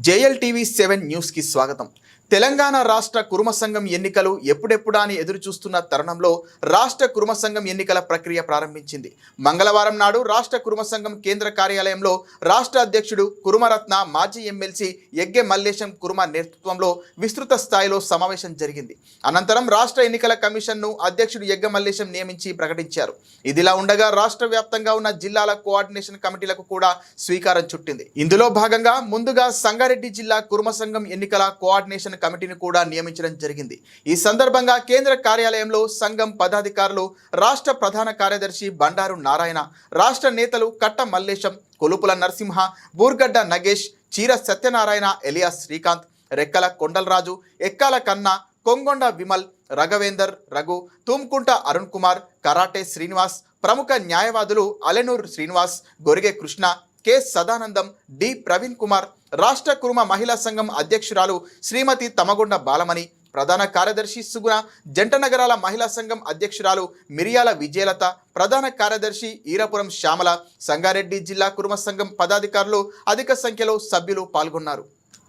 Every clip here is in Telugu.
JLTV7 న్యూస్కి స్వాగతం. తెలంగాణ రాష్ట్ర కురుమ సంఘం ఎన్నికలు ఎప్పుడెప్పుడా అని ఎదురు చూస్తున్న తరుణంలో రాష్ట్ర కురుమ సంఘం ఎన్నికల ప్రక్రియ ప్రారంభించింది. మంగళవారం నాడు రాష్ట్ర కురుమ సంఘం కేంద్ర కార్యాలయంలో రాష్ట్ర అధ్యక్షుడు కురుమరత్న, మాజీ ఎమ్మెల్సీ ఎగ్గె మల్లేశం కురుమ నేతృత్వంలో విస్తృత స్థాయిలో సమావేశం జరిగింది. అనంతరం రాష్ట్ర ఎన్నికల కమిషన్ను అధ్యక్షుడు ఎగ్గె మల్లేశం నియమించి ప్రకటించారు. ఇదిలా ఉండగా రాష్ట్ర వ్యాప్తంగా ఉన్న జిల్లాల కోఆర్డినేషన్ కమిటీలకు కూడా స్వీకారం చుట్టింది. ఇందులో భాగంగా ముందుగా సంగారెడ్డి జిల్లా కురుమ సంఘం ఎన్నికల కోఆర్డినేషన్ కమిటీని కూడా నియమించడం జరిగింది. ఈ సందర్భంగా కేంద్ర కార్యాలయంలో సంఘం పదాధికారులు, రాష్ట్ర ప్రధాన కార్యదర్శి బండారు నారాయణ, రాష్ట్ర నేతలు కట్ట మల్లేశం, కొలుపుల నరసింహ, బూర్గడ్డ నగేష్, చీర సత్యనారాయణ, ఎలియాస్ శ్రీకాంత్, రెక్కల కొండలరాజు, ఎక్కాల కన్నా, కొంగొండ విమల్, రఘవేందర్ రఘు, తుమ్కుంట అరుణ్ కుమార్, కరాటే శ్రీనివాస్, ప్రముఖ న్యాయవాదులు అలెనూర్ శ్రీనివాస్, గొరిగే కృష్ణ, కె సదానందం, డి ప్రవీణ్ కుమార్, రాష్ట్ర కురుమ మహిళా సంఘం అధ్యక్షురాలు శ్రీమతి తమగొండ బాలమణి, ప్రధాన కార్యదర్శి సుగుణ, జంట నగరాల మహిళా సంఘం అధ్యక్షురాలు మిరియాల విజయలత, ప్రధాన కార్యదర్శి ఈరపురం శ్యామల, సంగారెడ్డి జిల్లా కురుమ సంఘం పదాధికారులు అధిక సంఖ్యలో సభ్యులు పాల్గొన్నారు.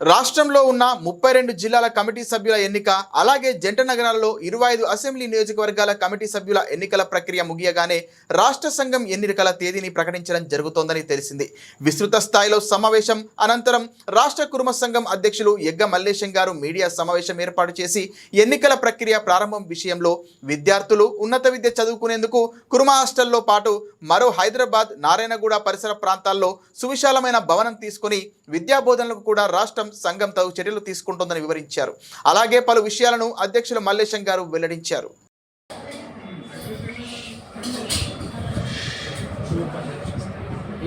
రాష్ట్రంలో ఉన్న 32 జిల్లాల కమిటీ సభ్యుల ఎన్నిక, అలాగే జంట నగరాల్లో 25 అసెంబ్లీ నియోజకవర్గాల కమిటీ సభ్యుల ఎన్నికల ప్రక్రియ ముగియగానే రాష్ట్ర సంఘం ఎన్నికల తేదీని ప్రకటించడం జరుగుతోందని తెలిసింది. విస్తృత స్థాయిలో సమావేశం అనంతరం రాష్ట్ర కురుమ సంఘం అధ్యక్షులు ఎగ్గ మల్లేశం గారు మీడియా సమావేశం ఏర్పాటు చేసి ఎన్నికల ప్రక్రియ ప్రారంభం విషయంలో విద్యార్థులు ఉన్నత విద్య చదువుకునేందుకు కురుమ హాస్టల్లో పాటు మరో హైదరాబాద్, నారాయణగూడ పరిసర ప్రాంతాల్లో సువిశాలమైన భవనం తీసుకుని విద్యా బోధనలకు కూడా రాష్ట్రం సంఘం తగు చర్యలు తీసుకుంటోందని వివరించారు. అలాగే పలు విషయాలను అధ్యక్షులు మల్లేశం గారు వెల్లడించారు.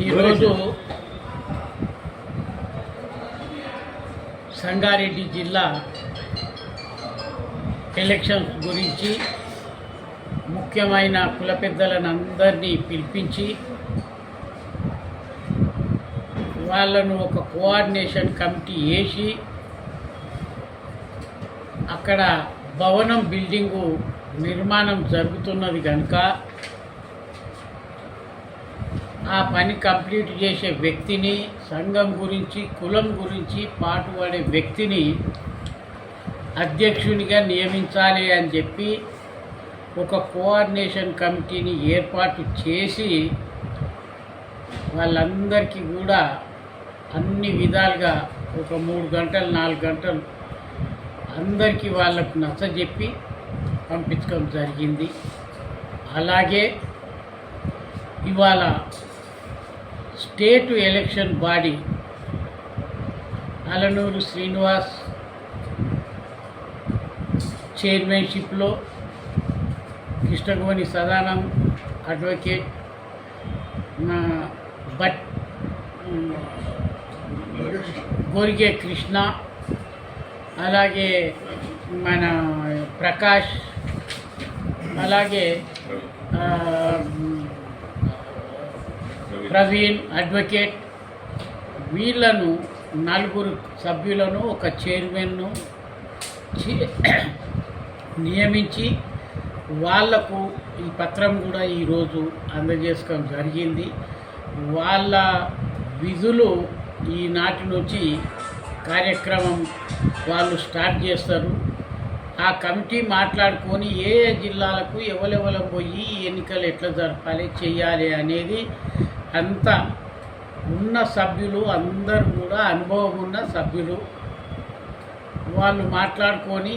ఈరోజు సంగారెడ్డి జిల్లా ఎలక్షన్స్ గురించి ముఖ్యమైన కుల పెద్దలను అందరినీ పిలిపించి వాళ్ళను ఒక కోఆర్డినేషన్ కమిటీ వేసి అక్కడ భవనం బిల్డింగు నిర్మాణం జరుగుతున్నది కనుక ఆ పని కంప్లీట్ చేసే వ్యక్తిని, సంఘం గురించి కులం గురించి పాటుపడే వ్యక్తిని అధ్యక్షునిగా నియమించాలి అని చెప్పి ఒక కోఆర్డినేషన్ కమిటీని ఏర్పాటు చేసి వాళ్ళందరికీ కూడా అన్ని విధాలుగా ఒక 3 గంటలు 4 గంటలు అందరికీ వాళ్ళకు నచ్చజెప్పి పంపించడం జరిగింది. అలాగే ఇవాళ state election body Alanuru Srinivas చైర్మన్షిప్లో కృష్ణగోని సదానంద్ అడ్వకేట్, గొరిగే కృష్ణ, అలాగే మన ప్రకాష్, అలాగే ప్రవీణ్ అడ్వకేట్, వీళ్ళను 4 సభ్యులను ఒక చైర్మన్ను నియమించి వాళ్లకు ఈ పత్రం కూడా ఈరోజు అందజేసుకోవడం జరిగింది. వాళ్ళ విధులు ఈనాటి నుంచి కార్యక్రమం వాళ్ళు స్టార్ట్ చేస్తారు. ఆ కమిటీ మాట్లాడుకొని ఏ జిల్లాలకు ఎవరెవరు పోయి ఎన్నికలు ఎట్లా జరపాలి చేయాలి అనేది అంతా ఉన్న సభ్యులు అందరూ కూడా అనుభవం ఉన్న సభ్యులు వాళ్ళు మాట్లాడుకొని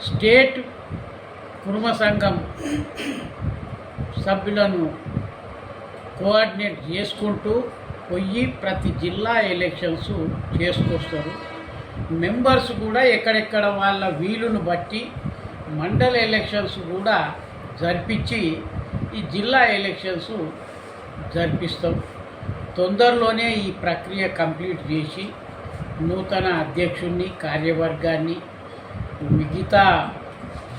స్టేట్ కురుమ సంఘం సభ్యులను కోఆర్డినేట్ చేసుకుంటూ పోయి ప్రతి జిల్లా ఎలక్షన్స్ చేసుకొస్తారు. మెంబర్స్ కూడా ఎక్కడెక్కడ వాళ్ళ వీలును బట్టి మండల ఎలక్షన్స్ కూడా జరిపించి ఈ జిల్లా ఎలక్షన్స్ జరిపిస్తాం. తొందరలోనే ఈ ప్రక్రియ కంప్లీట్ చేసి నూతన అధ్యక్షుడిని, కార్యవర్గాన్ని, మిగతా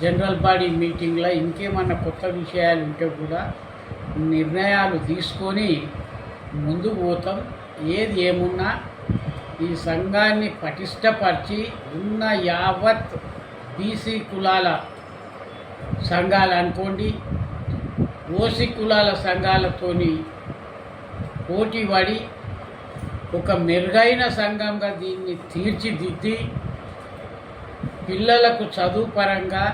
జనరల్ బాడీ మీటింగ్లో ఇంకేమన్నా కొత్త విషయాలు ఉంటే కూడా నిర్ణయాలు తీసుకొని ముందుకు పోతాం. ఏది ఏమున్నా ఈ సంఘాన్ని పటిష్టపరిచి ఉన్న యావత్ బీసీ కులాల సంఘాలు అనుకోండి, ఓసీ కులాల సంఘాలతోని పోటీ పడి ఒక మెరుగైన సంఘంగా దీన్ని తీర్చిదిద్ది పిల్లలకు చదువు పరంగా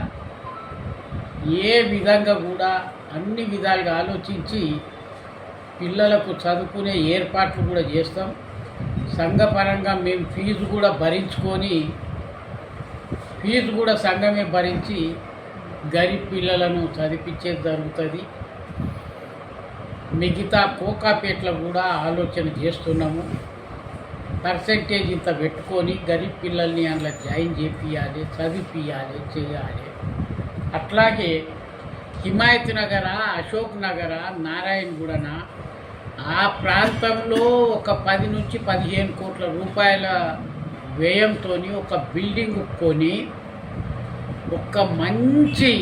ఏ విధంగా కూడా అన్ని విధాలుగా ఆలోచించి పిల్లలకు చదువుకునే ఏర్పాట్లు కూడా చేస్తాం. సంఘపరంగా మేము ఫీజు కూడా భరించుకొని ఫీజు కూడా సంఘమే భరించి గరీబ్ పిల్లలను చదివించేది జరుగుతుంది. మిగతా కోకాపేటలో కూడా ఆలోచన చేస్తున్నాము. పర్సెంటేజ్ ఇంత పెట్టుకొని గరీబ్ పిల్లల్ని అందులో జాయిన్ చేపియాలి, చదివిపియాలి, చేయాలి. అట్లాగే హిమాయత్ నగర, అశోక్ నగర, నారాయణగూడన ఆ ప్రాంతంలో ఒక 10 నుంచి 15 కోట్ల రూపాయల వ్యయంతో ఒక బిల్డింగ్ కొని ఒక మంచి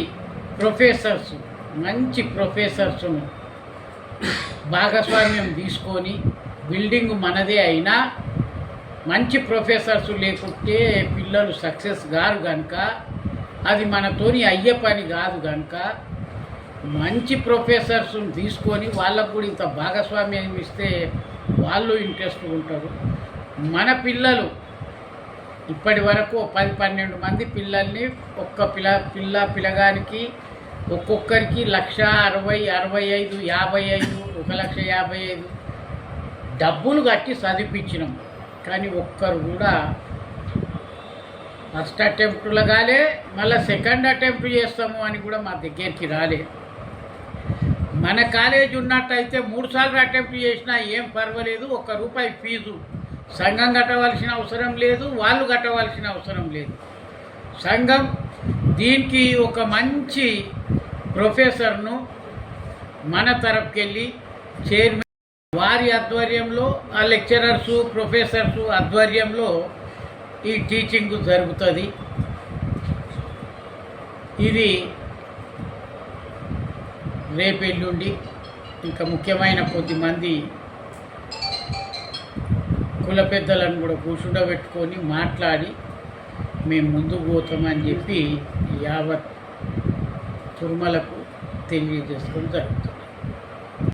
ప్రొఫెసర్స్ను భాగస్వామ్యం తీసుకొని బిల్డింగ్ మనదే అయినా మంచి ప్రొఫెసర్స్ లేకుంటే పిల్లలు సక్సెస్ కారు కనుక అది మనతోని అయ్యే పని కాదు కనుక మంచి ప్రొఫెసర్స్ని తీసుకొని వాళ్ళకు కూడా ఇంత భాగస్వామ్యం ఇస్తే వాళ్ళు ఇంట్రెస్ట్ ఉంటారు. మన పిల్లలు ఇప్పటి వరకు 10-12 మంది పిల్లల్ని ఒక్క పిల్లగానికి ఒక్కొక్కరికి 1,60,000, 65,000, 55,000, 1,55,000 డబ్బులు కట్టి చదివించినాం. కానీ ఒక్కరు కూడా ఫస్ట్ అటెంప్ట్లో కాలే, మళ్ళీ సెకండ్ అటెంప్ట్ చేస్తాము అని కూడా మా దగ్గరికి రాలే. మన కాలేజ్ ఉన్నట్టయితే 3 సార్లు అటెంప్ట్ చేసినా ఏం పర్వాలేదు. ₹1 ఫీజు సంఘం కట్టవలసిన అవసరం లేదు, వాళ్ళు కట్టవలసిన అవసరం లేదు. సంఘం దీనికి ఒక మంచి ప్రొఫెసర్ను మన తరపుకెళ్ళి చైర్మన్ వారి ఆధ్వర్యంలో, ఆ లెక్చరర్సు ప్రొఫెసర్సు ఆధ్వర్యంలో ఈ టీచింగ్ జరుగుతుంది. ఇది రేపు ఎల్లుండి ఇంకా ముఖ్యమైన కొద్దిమంది కుల పెద్దలను కూడా కూర్చుండబెట్టుకొని మాట్లాడి మేము ముందుకు పోతామని చెప్పి యావత్ తిరుమలకు తెలియజేసుకొని జరుగుతుంది.